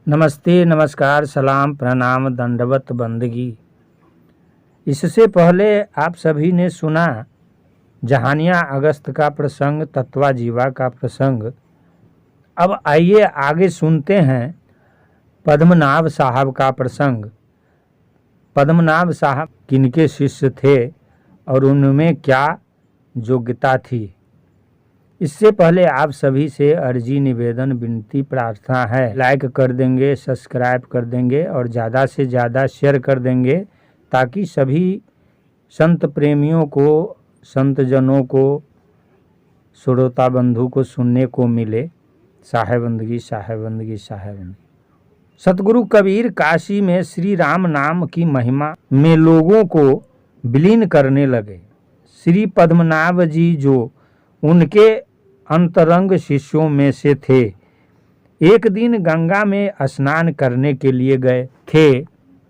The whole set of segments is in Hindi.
नमस्ते, नमस्कार, सलाम, प्रणाम, दंडवत बंदगी। इससे पहले आप सभी ने सुना जहानिया अगस्त का प्रसंग, तत्वा जीवा का प्रसंग। अब आइए आगे सुनते हैं पद्मनाभ साहब का प्रसंग। पद्मनाभ साहब किनके शिष्य थे और उनमें क्या योग्यता थी। इससे पहले आप सभी से अर्जी, निवेदन, विनती, प्रार्थना है, लाइक कर देंगे, सब्सक्राइब कर देंगे और ज़्यादा से ज़्यादा शेयर कर देंगे ताकि सभी संत प्रेमियों को, संत जनों को, श्रोता बंधु को सुनने को मिले। साहेबंदगी, साहेबंदगी, साहेबंदगी। सतगुरु कबीर काशी में श्री राम नाम की महिमा में लोगों को विलीन करने लगे। श्री पद्मनाभ जी जो उनके अंतरंग शिष्यों में से थे, एक दिन गंगा में स्नान करने के लिए गए थे।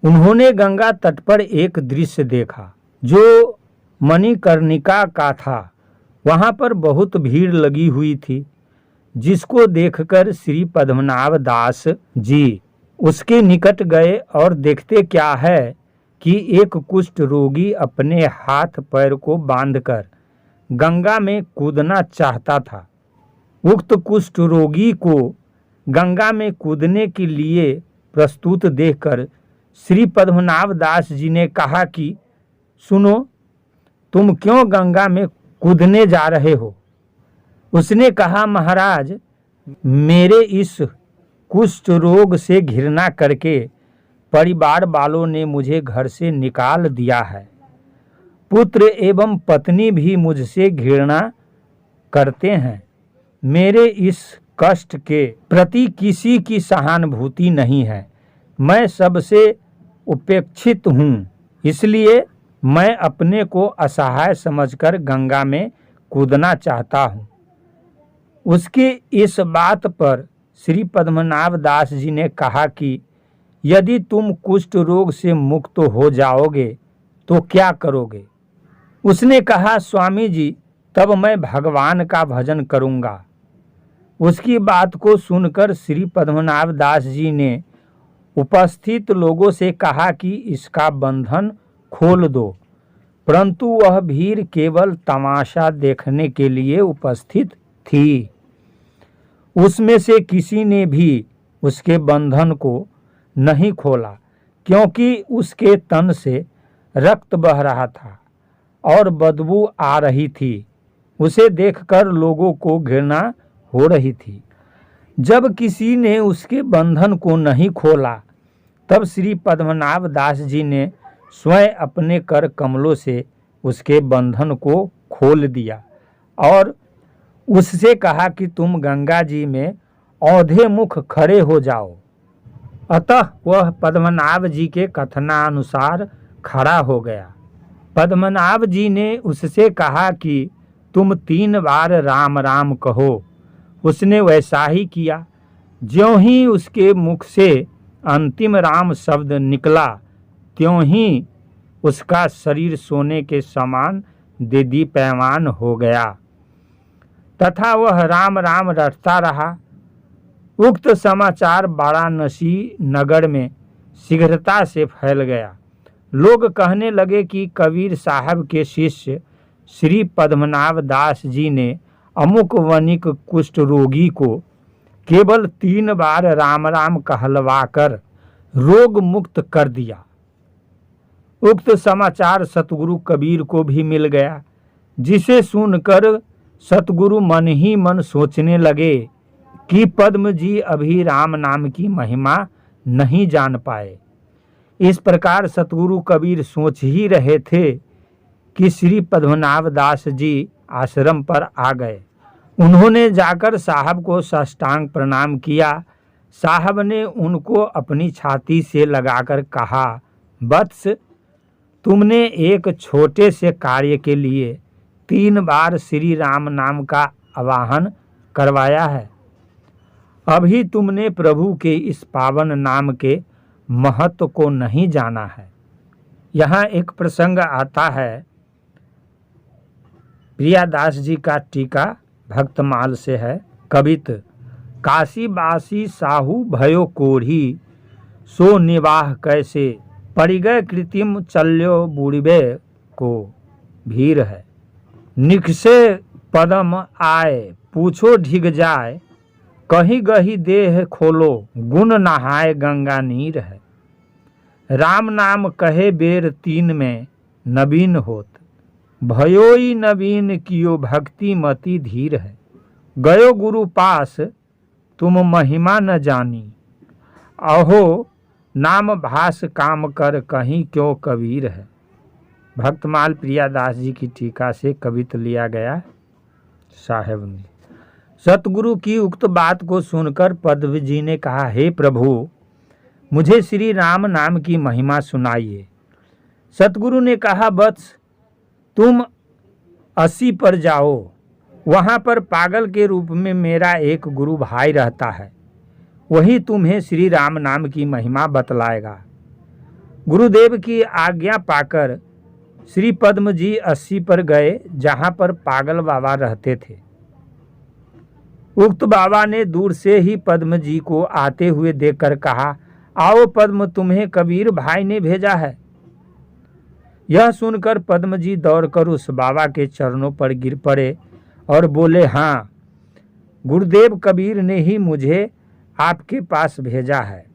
उन्होंने गंगा तट पर एक दृश्य देखा जो मणिकर्णिका का था। वहां पर बहुत भीड़ लगी हुई थी, जिसको देखकर श्री पद्मनाभ दास जी उसके निकट गए और देखते क्या है कि एक कुष्ठ रोगी अपने हाथ पैर को बांधकर गंगा में कूदना चाहता था। उक्त कुष्ठ रोगी को गंगा में कूदने के लिए प्रस्तुत देखकर श्री पद्मनाभ दास जी ने कहा कि सुनो, तुम क्यों गंगा में कूदने जा रहे हो। उसने कहा, महाराज, मेरे इस कुष्ठ रोग से घृणा करके परिवार वालों ने मुझे घर से निकाल दिया है। पुत्र एवं पत्नी भी मुझसे घृणा करते हैं। मेरे इस कष्ट के प्रति किसी की सहानुभूति नहीं है। मैं सबसे उपेक्षित हूँ, इसलिए मैं अपने को असहाय समझकर गंगा में कूदना चाहता हूँ। उसकी इस बात पर श्री पद्मनाभ दास जी ने कहा कि यदि तुम कुष्ठ रोग से मुक्त हो जाओगे तो क्या करोगे। उसने कहा, स्वामी जी, तब मैं भगवान का भजन करूंगा। उसकी बात को सुनकर श्री पद्मनाभ दास जी ने उपस्थित लोगों से कहा कि इसका बंधन खोल दो, परंतु वह भीड़ केवल तमाशा देखने के लिए उपस्थित थी। उसमें से किसी ने भी उसके बंधन को नहीं खोला, क्योंकि उसके तन से रक्त बह रहा था और बदबू आ रही थी। उसे देखकर लोगों को घृणा हो रही थी। जब किसी ने उसके बंधन को नहीं खोला, तब श्री पद्मनाभ दास जी ने स्वयं अपने कर कमलों से उसके बंधन को खोल दिया और उससे कहा कि तुम गंगा जी में औंधे मुख खड़े हो जाओ। अतः वह पद्मनाभ जी के कथनानुसार खड़ा हो गया। पद्मनाभ जी ने उससे कहा कि तुम 3 बार राम राम कहो। उसने वैसा ही किया। ज्यों ही उसके मुख से अंतिम राम शब्द निकला, त्यों ही उसका शरीर सोने के समान दीप्यमान हो गया तथा वह राम राम रटता रहा। उक्त समाचार वाराणसी नगर में शीघ्रता से फैल गया। लोग कहने लगे कि कबीर साहब के शिष्य श्री पद्मनाभ दास जी ने अमुक वनिक कुष्ठ रोगी को केवल 3 बार राम राम कहलवाकर रोग मुक्त कर दिया। उक्त समाचार सतगुरु कबीर को भी मिल गया, जिसे सुनकर सतगुरु मन ही मन सोचने लगे कि पद्म जी अभी राम नाम की महिमा नहीं जान पाए। इस प्रकार सतगुरु कबीर सोच ही रहे थे कि श्री पद्मनाभ दास जी आश्रम पर आ गए। उन्होंने जाकर साहब को साष्टांग प्रणाम किया। साहब ने उनको अपनी छाती से लगाकर कहा, वत्स, तुमने एक छोटे से कार्य के लिए 3 बार श्री राम नाम का आवाहन करवाया है। अभी तुमने प्रभु के इस पावन नाम के महत्व को नहीं जाना है। यहाँ एक प्रसंग आता है, प्रियादास जी का टीका भक्तमाल से है, कवित काशीबासी साहू भयो कोढ़ी, सो निवाह कैसे, परिगय कृत्रिम चल्यो बूढ़बे को भीर है। निकसे पदम आए पूछो ढिग जाए, कहीं गही देह खोलो गुण नहाए गंगा नीर है। राम नाम कहे बेर तीन में नवीन होत, भयोई नवीन कियो भक्ति मति धीर है। गयो गुरु पास तुम महिमा न जानी, अहो नाम भास काम कर कहीं क्यों कबीर है। भक्तमाल प्रियादास जी की टीका से कवित्व लिया गया। साहेब ने सतगुरु की उक्त बात को सुनकर पद्म जी ने कहा, हे प्रभु मुझे श्री राम नाम की महिमा सुनाइए। सतगुरु ने कहा, वत्स तुम 80 पर जाओ, वहाँ पर पागल के रूप में मेरा एक गुरु भाई रहता है, वही तुम्हें श्री राम नाम की महिमा बतलाएगा। गुरुदेव की आज्ञा पाकर श्री पद्म जी 80 पर गए, जहाँ पर पागल बाबा रहते थे। उक्त बाबा ने दूर से ही पद्म जी को आते हुए देखकर कहा, आओ पद्म, तुम्हें कबीर भाई ने भेजा है। यह सुनकर पद्म जी दौड़कर उस बाबा के चरणों पर गिर पड़े और बोले, हाँ गुरुदेव कबीर ने ही मुझे आपके पास भेजा है।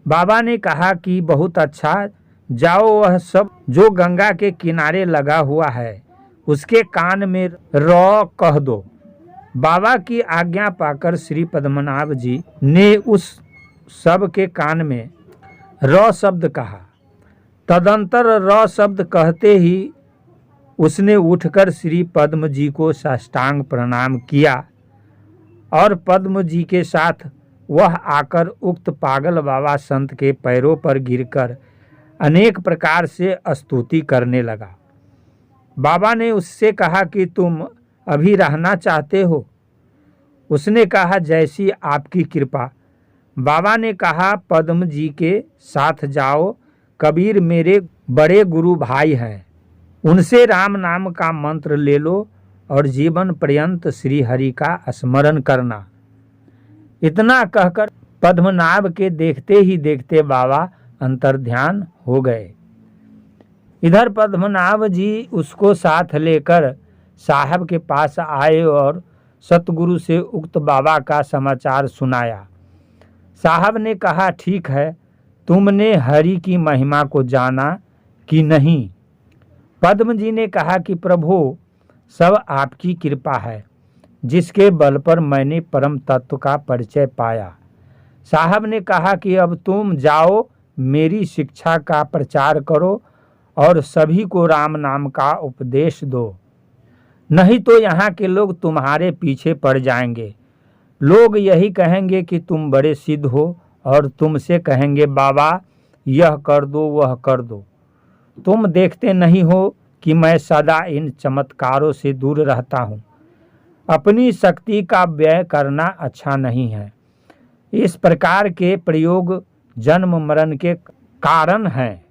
बाबा ने कहा कि बहुत अच्छा, जाओ वह सब जो गंगा के किनारे लगा हुआ है उसके कान में रॉ कह दो। बाबा की आज्ञा पाकर श्री पद्मनाभ जी ने उस सब के कान में रॉ शब्द कहा। तदंतर रॉ शब्द कहते ही उसने उठकर श्री पद्म जी को साष्टांग प्रणाम किया और पद्म जी के साथ वह आकर उक्त पागल बाबा संत के पैरों पर गिरकर अनेक प्रकार से स्तुति करने लगा। बाबा ने उससे कहा कि तुम अभी रहना चाहते हो? उसने कहा, जैसी आपकी कृपा। बाबा ने कहा, पद्म जी के साथ जाओ, कबीर मेरे बड़े गुरु भाई हैं, उनसे राम नाम का मंत्र ले लो और जीवन पर्यंत श्री हरि का स्मरण करना। इतना कहकर पद्मनाभ के देखते ही देखते बाबा अंतर्ध्यान हो गए। इधर पद्मनाभ जी उसको साथ लेकर साहब के पास आए और सतगुरु से उक्त बाबा का समाचार सुनाया। साहब ने कहा, ठीक है, तुमने हरि की महिमा को जाना कि नहीं? पद्म जी ने कहा कि प्रभु सब आपकी कृपा है, जिसके बल पर मैंने परम तत्व का परिचय पाया। साहब ने कहा कि अब तुम जाओ, मेरी शिक्षा का प्रचार करो और सभी को राम नाम का उपदेश दो, नहीं तो यहाँ के लोग तुम्हारे पीछे पड़ जाएंगे। लोग यही कहेंगे कि तुम बड़े सिद्ध हो और तुमसे कहेंगे, बाबा यह कर दो वह कर दो। तुम देखते नहीं हो कि मैं सदा इन चमत्कारों से दूर रहता हूँ। अपनी शक्ति का व्यय करना अच्छा नहीं है। इस प्रकार के प्रयोग जन्म मरण के कारण हैं।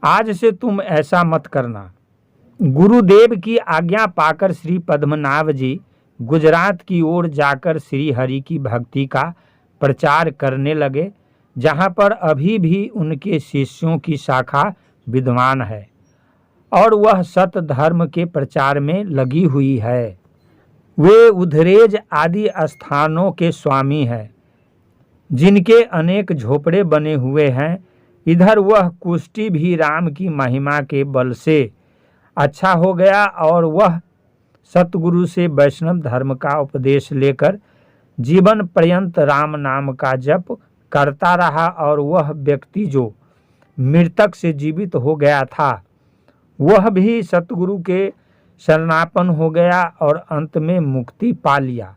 आज से तुम ऐसा मत करना। गुरुदेव की आज्ञा पाकर श्री पद्मनाभ जी गुजरात की ओर जाकर श्री हरि की भक्ति का प्रचार करने लगे, जहाँ पर अभी भी उनके शिष्यों की शाखा विद्वान है और वह सत धर्म के प्रचार में लगी हुई है। वे उधरेज आदि स्थानों के स्वामी हैं, जिनके अनेक झोपड़े बने हुए हैं। इधर वह कुष्टी भी राम की महिमा के बल से अच्छा हो गया और वह सतगुरु से वैष्णव धर्म का उपदेश लेकर जीवन पर्यंत राम नाम का जप करता रहा और वह व्यक्ति जो मृतक से जीवित हो गया था वह भी सतगुरु के शरणापन्न हो गया और अंत में मुक्ति पा लिया।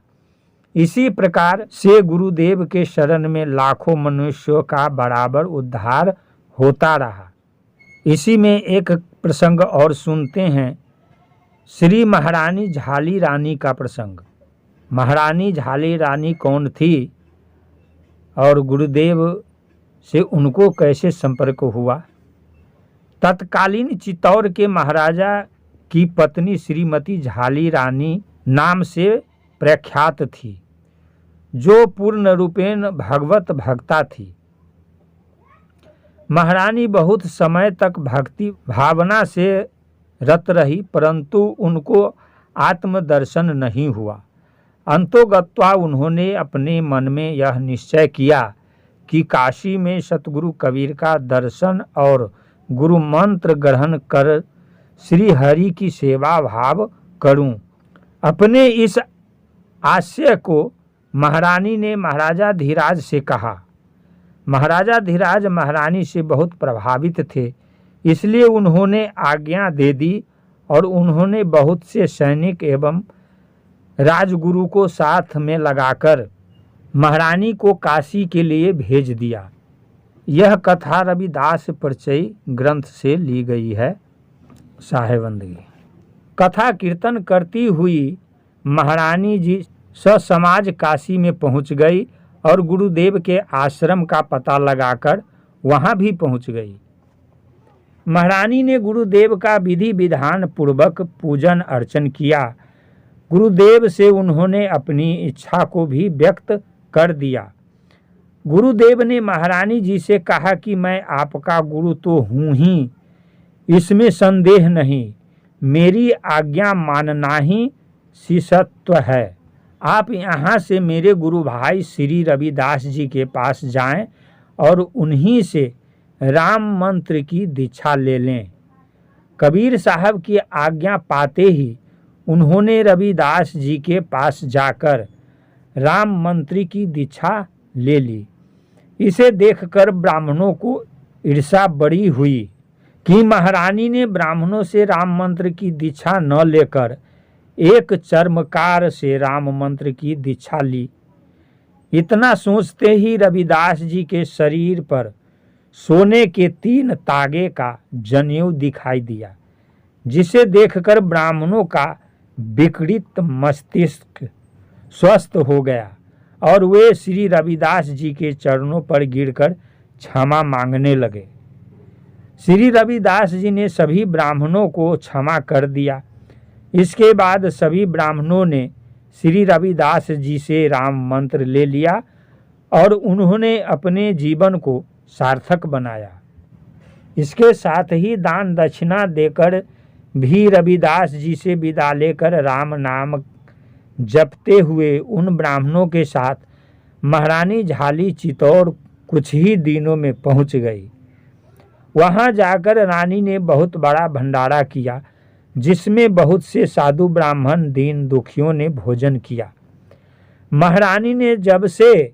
इसी प्रकार से गुरुदेव के शरण में लाखों मनुष्यों का बराबर उद्धार होता रहा। इसी में एक प्रसंग और सुनते हैं, श्री महारानी झाली रानी का प्रसंग। महारानी झाली रानी कौन थी और गुरुदेव से उनको कैसे संपर्क हुआ? तत्कालीन चित्तौड़ के महाराजा की पत्नी श्रीमती झाली रानी नाम से प्रख्यात थी। जो पूर्ण रूपेण भगवत भक्ता थी। महारानी बहुत समय तक भक्ति भावना से रत रही, परंतु उनको आत्मदर्शन नहीं हुआ। अंतोगत्वा उन्होंने अपने मन में यह निश्चय किया कि काशी में सतगुरु कबीर का दर्शन और गुरु मंत्र ग्रहण कर श्री हरि की सेवा भाव करूं। अपने इस आशय को महारानी ने महाराजा धीराज से कहा। महाराजा धीराज महारानी से बहुत प्रभावित थे, इसलिए उन्होंने आज्ञा दे दी और उन्होंने बहुत से सैनिक एवं राजगुरु को साथ में लगाकर महारानी को काशी के लिए भेज दिया। यह कथा रविदास परिचय ग्रंथ से ली गई है। साहेबंदगी कथा कीर्तन करती हुई महारानी जी ससमाज काशी में पहुंच गई और गुरुदेव के आश्रम का पता लगाकर वहां भी पहुंच गई। महारानी ने गुरुदेव का विधि विधान पूर्वक पूजन अर्चन किया। गुरुदेव से उन्होंने अपनी इच्छा को भी व्यक्त कर दिया। गुरुदेव ने महारानी जी से कहा कि मैं आपका गुरु तो हूँ ही, इसमें संदेह नहीं, मेरी आज्ञा मानना ही शिष्यत्व है। आप यहाँ से मेरे गुरु भाई श्री रविदास जी के पास जाएं और उन्हीं से राम मंत्र की दीक्षा ले लें। कबीर साहब की आज्ञा पाते ही उन्होंने रविदास जी के पास जाकर राम मंत्र की दीक्षा ले ली। इसे देखकर ब्राह्मणों को ईर्ष्या बड़ी हुई कि महारानी ने ब्राह्मणों से राम मंत्र की दीक्षा न लेकर एक चर्मकार से राम मंत्र की दीक्षा ली। इतना सोचते ही रविदास जी के शरीर पर सोने के 3 तागे का जनेऊ दिखाई दिया, जिसे देखकर ब्राह्मणों का विकृत मस्तिष्क स्वस्थ हो गया और वे श्री रविदास जी के चरणों पर गिरकर क्षमा मांगने लगे। श्री रविदास जी ने सभी ब्राह्मणों को क्षमा कर दिया। इसके बाद सभी ब्राह्मणों ने श्री रविदास जी से राम मंत्र ले लिया और उन्होंने अपने जीवन को सार्थक बनाया। इसके साथ ही दान दक्षिणा देकर भी रविदास जी से विदा लेकर राम नाम जपते हुए उन ब्राह्मणों के साथ महारानी झाली चित्तौड़ कुछ ही दिनों में पहुंच गई। वहां जाकर रानी ने बहुत बड़ा भंडारा किया, जिसमें बहुत से साधु ब्राह्मण दीन दुखियों ने भोजन किया। महारानी ने जब से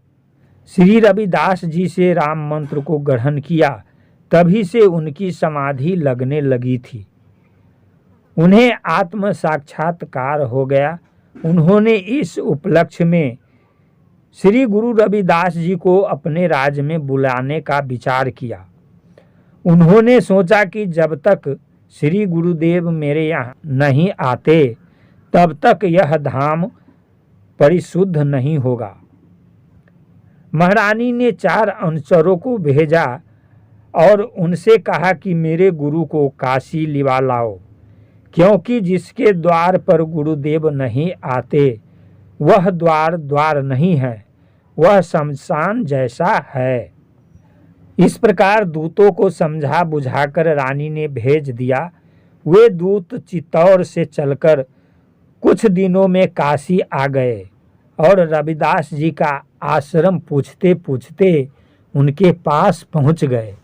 श्री रविदास जी से राम मंत्र को ग्रहण किया, तभी से उनकी समाधि लगने लगी थी। उन्हें आत्म साक्षात्कार हो गया। उन्होंने इस उपलक्ष्य में श्री गुरु रविदास जी को अपने राज्य में बुलाने का विचार किया। उन्होंने सोचा कि जब तक श्री गुरुदेव मेरे यहाँ नहीं आते, तब तक यह धाम परिशुद्ध नहीं होगा। महारानी ने 4 अनुचरों को भेजा और उनसे कहा कि मेरे गुरु को काशी लिवा लाओ, क्योंकि जिसके द्वार पर गुरुदेव नहीं आते वह द्वार नहीं है, वह शमशान जैसा है। इस प्रकार दूतों को समझा बुझाकर रानी ने भेज दिया। वे दूत चित्तौड़ से चलकर कुछ दिनों में काशी आ गए और रविदास जी का आश्रम पूछते पूछते उनके पास पहुंच गए।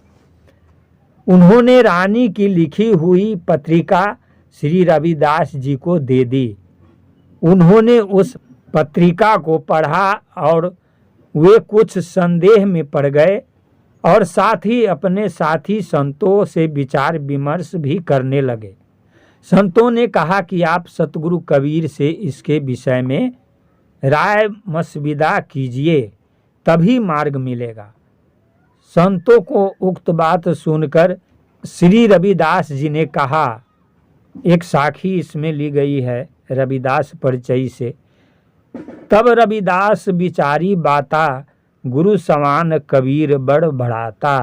उन्होंने रानी की लिखी हुई पत्रिका श्री रविदास जी को दे दी। उन्होंने उस पत्रिका को पढ़ा और वे कुछ संदेह में पड़ गए और साथ ही अपने साथी संतों से विचार विमर्श भी करने लगे। संतों ने कहा कि आप सतगुरु कबीर से इसके विषय में राय मशविरा कीजिए, तभी मार्ग मिलेगा। संतों को उक्त बात सुनकर श्री रविदास जी ने कहा, एक साखी इसमें ली गई है रविदास परिचय से, तब रविदास विचारी बाता, गुरु समान कबीर बड़ बढ़ाता।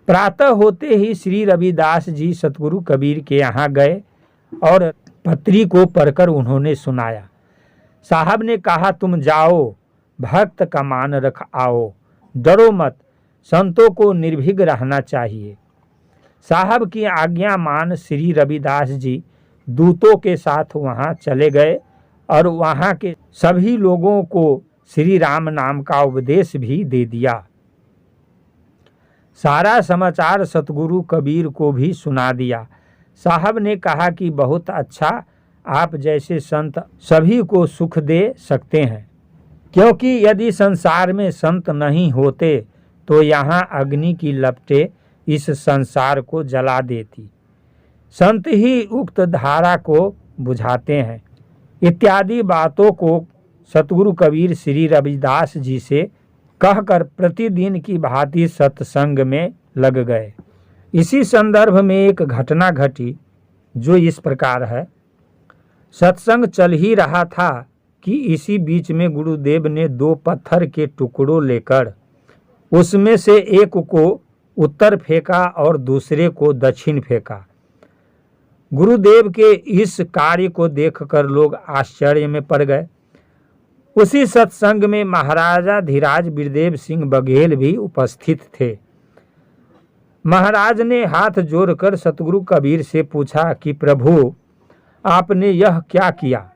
प्रातः होते ही श्री रविदास जी सतगुरु कबीर के यहाँ गए और पत्री को पढ़कर उन्होंने सुनाया। साहब ने कहा, तुम जाओ, भक्त का मान रख आओ, डरो मत, संतों को निर्भीक रहना चाहिए। साहब की आज्ञा मान श्री रविदास जी दूतों के साथ वहाँ चले गए और वहाँ के सभी लोगों को श्री राम नाम का उपदेश भी दे दिया। सारा समाचार सतगुरु कबीर को भी सुना दिया। साहब ने कहा कि बहुत अच्छा, आप जैसे संत सभी को सुख दे सकते हैं, क्योंकि यदि संसार में संत नहीं होते तो यहाँ अग्नि की लपटें इस संसार को जला देती। संत ही उक्त धारा को बुझाते हैं। इत्यादि बातों को सतगुरु कबीर श्री रविदास जी से कहकर प्रतिदिन की भांति सत्संग में लग गए। इसी संदर्भ में एक घटना घटी जो इस प्रकार है। सत्संग चल ही रहा था कि इसी बीच में गुरुदेव ने 2 पत्थर के टुकड़ों लेकर उसमें से एक को उत्तर फेंका और दूसरे को दक्षिण फेंका। गुरुदेव के इस कार्य को देखकर लोग आश्चर्य में पड़ गए। उसी सत्संग में महाराजा धीराज बिरदेव सिंह बघेल भी उपस्थित थे। महाराज ने हाथ जोड़कर सतगुरु कबीर से पूछा कि प्रभु, आपने यह क्या किया?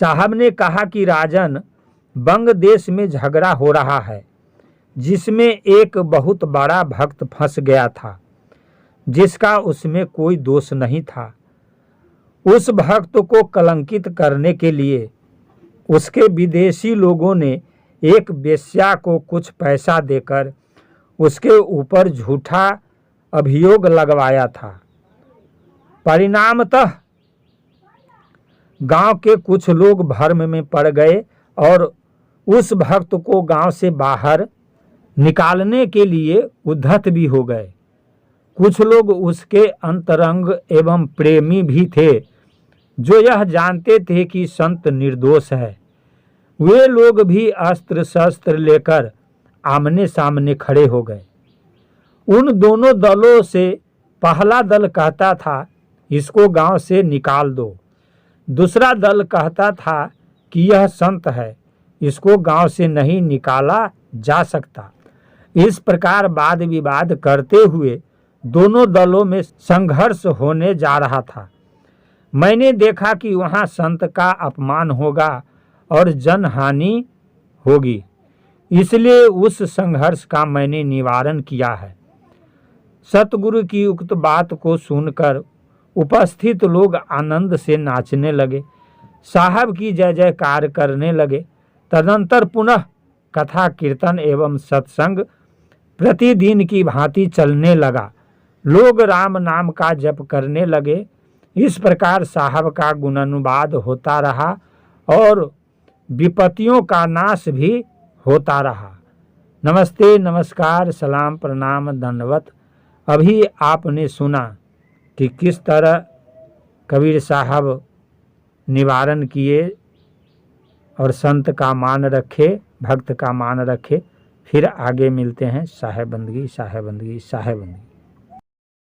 साहब ने कहा कि राजन, बंग देश में झगड़ा हो रहा है, जिसमें एक बहुत बड़ा भक्त फंस गया था, जिसका उसमें कोई दोष नहीं था। उस भक्त को कलंकित करने के लिए उसके विदेशी लोगों ने एक वेश्या को कुछ पैसा देकर उसके ऊपर झूठा अभियोग लगवाया था। परिणामतः गांव के कुछ लोग भ्रम में पड़ गए और उस भक्त को गांव से बाहर निकालने के लिए उद्धत भी हो गए। कुछ लोग उसके अंतरंग एवं प्रेमी भी थे, जो यह जानते थे कि संत निर्दोष है। वे लोग भी अस्त्र शस्त्र लेकर आमने सामने खड़े हो गए। उन दोनों दलों से पहला दल कहता था, इसको गांव से निकाल दो। दूसरा दल कहता था कि यह संत है, इसको गांव से नहीं निकाला जा सकता। इस प्रकार वाद विवाद करते हुए दोनों दलों में संघर्ष होने जा रहा था। मैंने देखा कि वहां संत का अपमान होगा और जनहानि होगी, इसलिए उस संघर्ष का मैंने निवारण किया है। सतगुरु की उक्त बात को सुनकर उपस्थित लोग आनंद से नाचने लगे, साहब की जय जयकार करने लगे। तदंतर पुनः कथा कीर्तन एवं सत्संग प्रतिदिन की भांति चलने लगा। लोग राम नाम का जप करने लगे। इस प्रकार साहब का गुणानुवाद होता रहा और विपत्तियों का नाश भी होता रहा। नमस्ते, नमस्कार, सलाम, प्रणाम, दंडवत। अभी आपने सुना कि किस तरह कबीर साहब निवारण किए और संत का मान रखे, भक्त का मान रखे। फिर आगे मिलते हैं। साहेब बंदगी, साहेब बंदगी, साहेब बंदगी।